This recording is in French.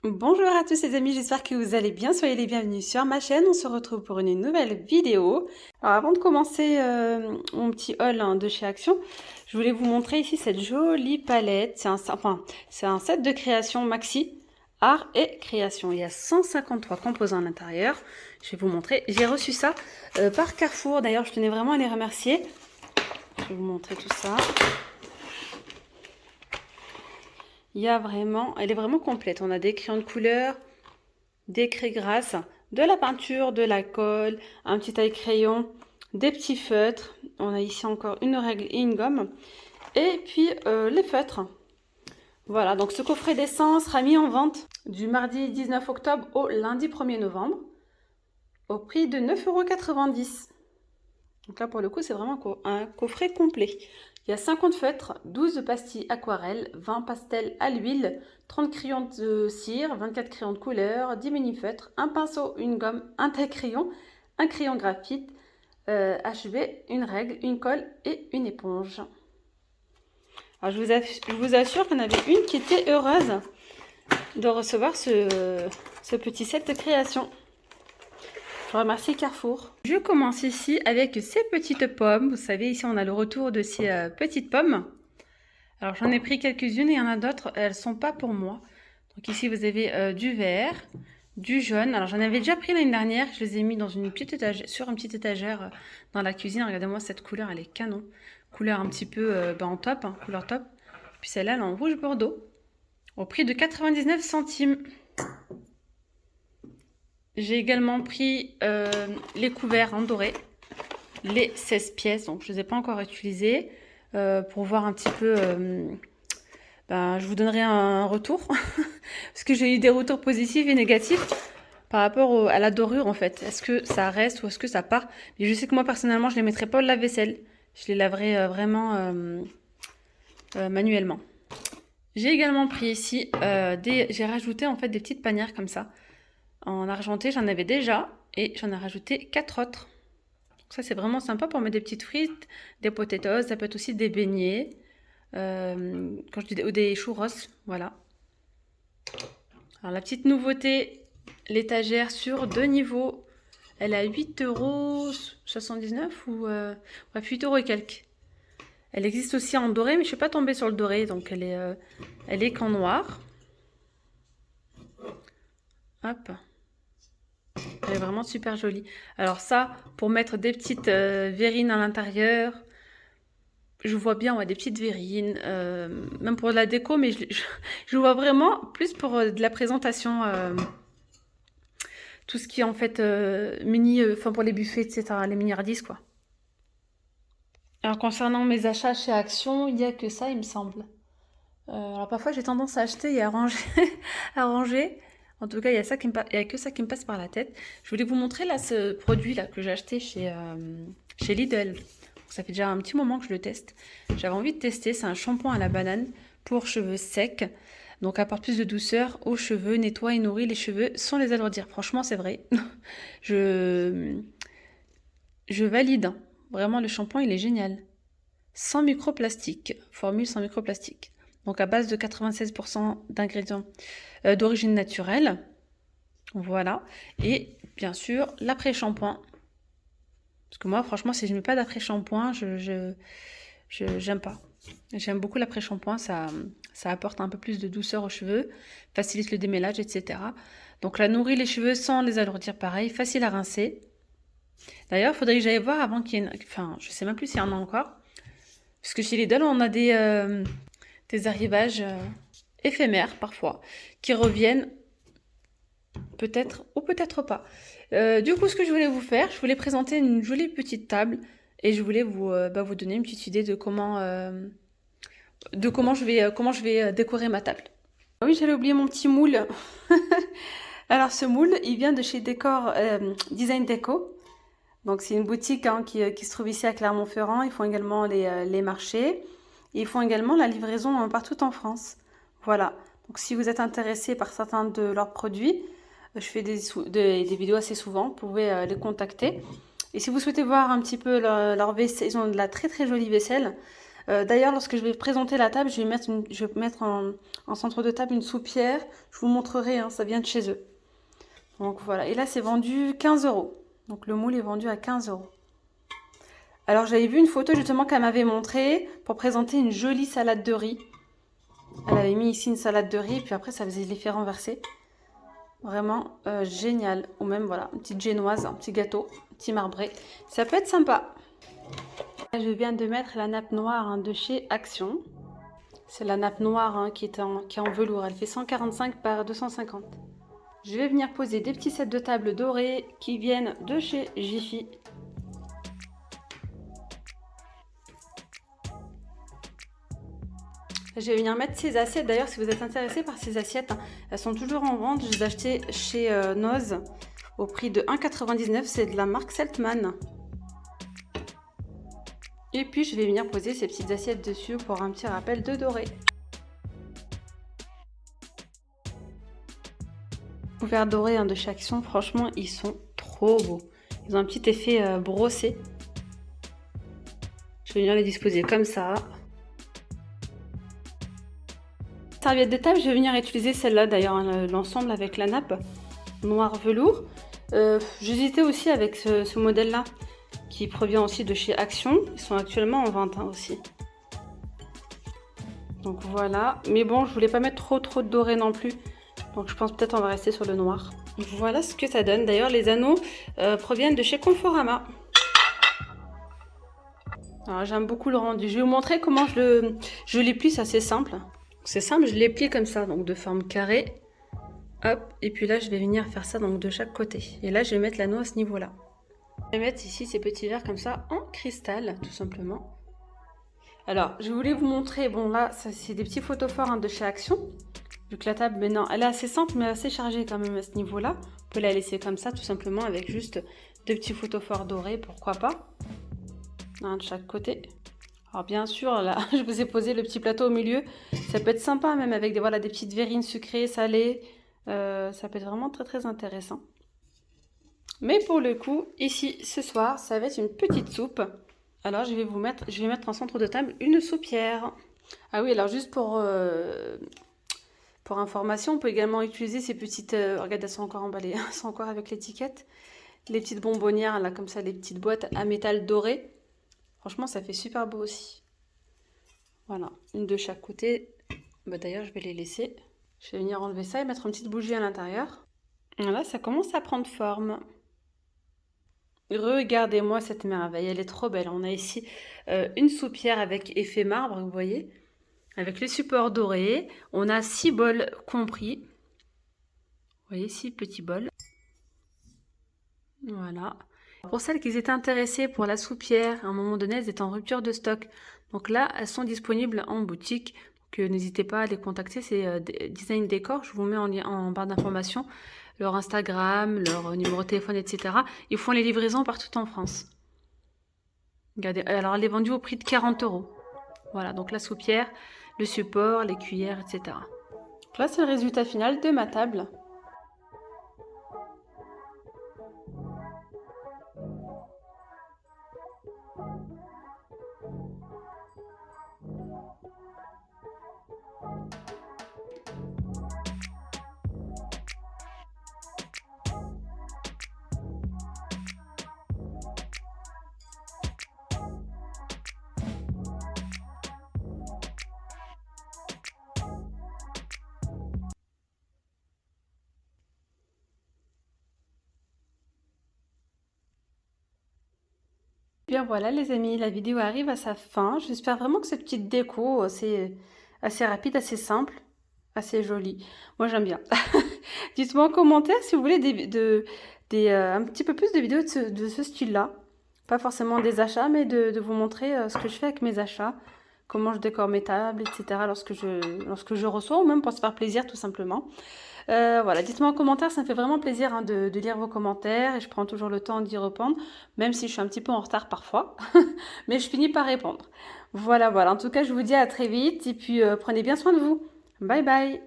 Bonjour à tous les amis, j'espère que vous allez bien, soyez les bienvenus sur ma chaîne, on se retrouve pour une nouvelle vidéo. Alors avant de commencer mon petit haul de chez Action, je voulais vous montrer ici cette jolie palette, c'est un set de création maxi, art et création. Il y a 153 composants à l'intérieur, je vais vous montrer, j'ai reçu ça par Carrefour, d'ailleurs je tenais vraiment à les remercier. Je vais vous montrer tout ça. Elle est vraiment complète. On a des crayons de couleur, des craies grasses, de la peinture, de la colle, un petit taille-crayon, des petits feutres. On a ici encore une règle et une gomme. Et puis les feutres. Voilà, donc ce coffret d'essence sera mis en vente du mardi 19 octobre au lundi 1er novembre au prix de 9,90 €. Donc là, pour le coup, c'est vraiment un coffret complet. Il y a 50 feutres, 12 pastilles aquarelles, 20 pastels à l'huile, 30 crayons de cire, 24 crayons de couleur, 10 mini-feutres, un pinceau, une gomme, un taille-crayon, un crayon graphite, HB, une règle, une colle et une éponge. Alors, je vous assure qu'il y en avait une qui était heureuse de recevoir ce petit set de création. Je remercie Carrefour. Je commence ici avec ces petites pommes. Vous savez, ici on a le retour de ces petites pommes. Alors j'en ai pris quelques-unes et il y en a d'autres, elles ne sont pas pour moi. Donc ici vous avez du vert, du jaune. Alors j'en avais déjà pris l'année dernière, je les ai mis dans une petite étagère, sur une petite étagère dans la cuisine. Regardez-moi cette couleur, elle est canon. Couleur un petit peu en top, hein, couleur top. Puis celle-là, elle est en rouge bordeaux, au prix de 99 centimes. J'ai également pris les couverts en doré, les 16 pièces, donc je ne les ai pas encore utilisés, pour voir un petit peu, je vous donnerai un retour, parce que j'ai eu des retours positifs et négatifs par rapport à la dorure en fait. Est-ce que ça reste ou est-ce que ça part? Mais je sais que moi personnellement, je ne les mettrai pas au lave-vaisselle, je les laverai vraiment manuellement. J'ai également pris ici, j'ai rajouté en fait des petites panières comme ça. En argenté, j'en avais déjà et j'en ai rajouté 4 autres. Donc ça, c'est vraiment sympa pour mettre des petites frites, des potatoes, ça peut être aussi des beignets, quand je dis ou des churros, voilà. Alors la petite nouveauté, l'étagère sur 2 niveaux, elle a 8,79 € ou bref 8 € et quelques. Elle existe aussi en doré, mais je ne suis pas tombée sur le doré, donc elle est qu'en noir. Hop. Elle est vraiment super jolie. Alors ça, pour mettre des petites verrines à l'intérieur, je vois bien des petites verrines, même pour de la déco, mais je vois vraiment plus pour de la présentation, tout ce qui est en fait pour les buffets, etc., les miniardises, quoi. Alors concernant mes achats chez Action, il n'y a que ça, il me semble. Alors parfois j'ai tendance à acheter et à ranger, à ranger. En tout cas, il y a que ça qui me passe par la tête. Je voulais vous montrer là ce produit là que j'ai acheté chez Lidl. Ça fait déjà un petit moment que je le teste. J'avais envie de tester. C'est un shampoing à la banane pour cheveux secs. Donc apporte plus de douceur aux cheveux, nettoie et nourrit les cheveux sans les alourdir. Franchement, c'est vrai. je valide. Vraiment, le shampoing, il est génial. Sans microplastique. Formule sans microplastique. Donc à base de 96% d'ingrédients d'origine naturelle. Voilà. Et bien sûr, l'après-shampoing. Parce que moi, franchement, si je ne mets pas d'après-shampoing, j'aime pas. J'aime beaucoup l'après-shampoing, ça apporte un peu plus de douceur aux cheveux, facilite le démêlage, etc. Donc la nourrit les cheveux sans les alourdir pareil, facile à rincer. D'ailleurs, il faudrait que j'aille voir avant qu'il y ait Enfin, je sais même plus s'il y en a encore. Parce que chez Lidl, on a des arrivages éphémères parfois, qui reviennent peut-être ou peut-être pas. Du coup, ce que je voulais vous faire, je voulais présenter une jolie petite table et je voulais vous donner une petite idée de comment je vais décorer ma table. Ah oui, j'avais oublié mon petit moule. Alors ce moule, il vient de chez Décor Design Déco. Donc c'est une boutique qui se trouve ici à Clermont-Ferrand. Ils font également les marchés. Et ils font également la livraison partout en France. Voilà. Donc si vous êtes intéressé par certains de leurs produits, je fais des vidéos assez souvent. Vous pouvez les contacter. Et si vous souhaitez voir un petit peu leur vaisselle, ils ont de la très très jolie vaisselle. D'ailleurs, lorsque je vais présenter la table, je vais mettre en centre de table une soupière. Je vous montrerai, hein, ça vient de chez eux. Donc voilà, et là c'est vendu 15 €. Donc le moule est vendu à 15 €. Alors j'avais vu une photo justement qu'elle m'avait montrée pour présenter une jolie salade de riz. Elle avait mis ici une salade de riz, puis après ça faisait l'effet renversé. Vraiment génial. Ou même voilà, une petite génoise, un petit gâteau, un petit marbré. Ça peut être sympa. Je viens de mettre la nappe noire, hein, de chez Action. C'est la nappe noire, hein, qui est en velours. Elle fait 145 par 250. Je vais venir poser des petits sets de table dorés qui viennent de chez Jiffy. Je vais venir mettre ces assiettes. D'ailleurs, si vous êtes intéressé par ces assiettes, hein, elles sont toujours en vente. Je les ai achetées chez Noz au prix de 1,99 €. C'est de la marque Seltman. Et puis, je vais venir poser ces petites assiettes dessus pour un petit rappel de doré. Couverts dorés, hein, de chez Action, franchement, ils sont trop beaux. Ils ont un petit effet brossé. Je vais venir les disposer comme ça. Serviette de table, je vais venir utiliser celle-là d'ailleurs, hein, l'ensemble avec la nappe noir velours. J'hésitais aussi avec ce modèle-là qui provient aussi de chez Action. Ils sont actuellement en vente, hein, aussi. Donc voilà, mais bon, je voulais pas mettre trop de doré non plus. Donc je pense peut-être on va rester sur le noir. Voilà ce que ça donne. D'ailleurs, les anneaux proviennent de chez Conforama. Alors j'aime beaucoup le rendu. Je vais vous montrer comment je les plie, c'est assez simple. C'est simple, je les plie comme ça, donc de forme carrée. Hop, et puis là je vais venir faire ça donc de chaque côté. Et là je vais mettre l'anneau à ce niveau-là. Je vais mettre ici ces petits verres comme ça en cristal, tout simplement. Alors, je voulais vous montrer, bon là, c'est des petits photophores, hein, de chez Action. Vu que la table, maintenant, elle est assez simple, mais assez chargée quand même à ce niveau-là. On peut la laisser comme ça, tout simplement, avec juste deux petits photophores dorés, pourquoi pas. Un de chaque côté. Alors bien sûr, là, je vous ai posé le petit plateau au milieu. Ça peut être sympa, même avec des, voilà, des petites verrines sucrées, salées. Ça peut être vraiment très intéressant. Mais pour le coup, ici, ce soir, ça va être une petite soupe. Alors, je vais mettre en centre de table une soupière. Ah oui, alors juste pour information, on peut également utiliser ces petites... regardez, elles sont encore emballées, elles sont encore avec l'étiquette. Les petites bonbonnières, là, comme ça, les petites boîtes à métal doré. Franchement, ça fait super beau aussi. Voilà, une de chaque côté. Bah, d'ailleurs, je vais les laisser. Je vais venir enlever ça et mettre une petite bougie à l'intérieur. Voilà, ça commence à prendre forme. Regardez-moi cette merveille, elle est trop belle. On a ici une soupière avec effet marbre, vous voyez, avec les supports dorés. On a 6 bols compris. Vous voyez, 6 petits bols. Voilà. Pour celles qui étaient intéressées pour la soupière, à un moment donné, elles étaient en rupture de stock. Donc là, elles sont disponibles en boutique. Donc n'hésitez pas à les contacter, c'est Design Décor. Je vous mets en barre d'informations leur Instagram, leur numéro de téléphone, etc. Ils font les livraisons partout en France. Regardez, alors elle est vendue au prix de 40 €. Voilà, donc la soupière, le support, les cuillères, etc. Donc là, c'est le résultat final de ma table. Bien voilà les amis, la vidéo arrive à sa fin. J'espère vraiment que cette petite déco, c'est assez rapide, assez simple, assez jolie. Moi j'aime bien. Dites-moi en commentaire si vous voulez un petit peu plus de vidéos de ce style-là. Pas forcément des achats, mais de vous montrer ce que je fais avec mes achats. Comment je décore mes tables, etc. lorsque je reçois, ou même pour se faire plaisir tout simplement. Voilà, dites-moi en commentaire, ça me fait vraiment plaisir, hein, de lire vos commentaires et je prends toujours le temps d'y répondre, même si je suis un petit peu en retard parfois, mais je finis par répondre. Voilà, en tout cas, je vous dis à très vite et puis prenez bien soin de vous. Bye bye!